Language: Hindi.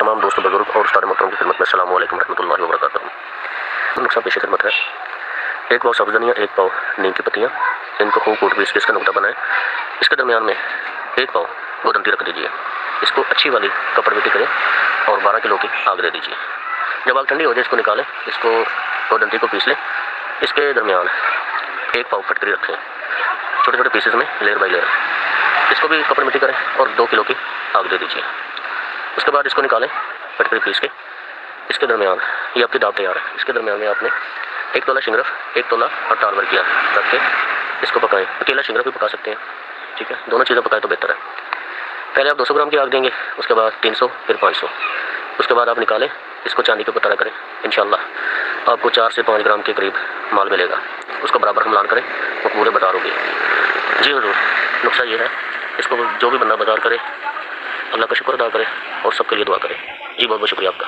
तमाम दोस्तों बुजुर्ग और उस्ताद मोहतरम की खिदमत में अस्सलाम वालेकुम रहमतुल्लाहि व बरकातहू। नुस्खा पेश खिदमत है। 1 पाव सब्ज़ धनिया, 1 पाव नीम की पत्तियाँ, इनको खूब कूट पीस के इसका नुक्ता बनाएं। इसके दरमियान में 1 पाव गोदंती रख दीजिए। इसको अच्छी वाली कपड़ मिट्टी करें और 12 किलो की आग दे दीजिए। जब आग ठंडी हो जाए इसको निकालें, इसको गोदंती को पीस लें। इसके दरमियान 1 पाव फटकरी रखें, छोटे छोटे पीसेस में लेयर बाई लेयर। इसको भी कपड़ मिट्टी करें और 2 किलो की आग दे दीजिए। उसके बाद इसको निकालें फटकरी पीस के। इसके दरमियान ये आपकी दाल तैयार है। इसके दरमियान में आपने 1 तोला शिंगरफ, 1 तोला और टाल किया रख के इसको पकाएं। अकेला शिंगरफ भी पका सकते हैं, ठीक है, दोनों चीज़ें पकाएं तो बेहतर है। पहले आप 200 ग्राम की आग देंगे, उसके बाद 300, फिर 500। उसके बाद आप निकालें, इसको चांदी के ऊपर तरा करें। इंशाल्लाह आपको 4 से 5 ग्राम के करीब माल मिलेगा। उसको बराबर हमलान करें, वो पूरे बाजार होगी। जी हुजूर, नुस्खा ये है। इसको जो भी बंदा बाजार करे, अल्लाह का शुक्र अदा करे और सबके लिए दुआ करे। जी बहुत बहुत शुक्रिया आपका।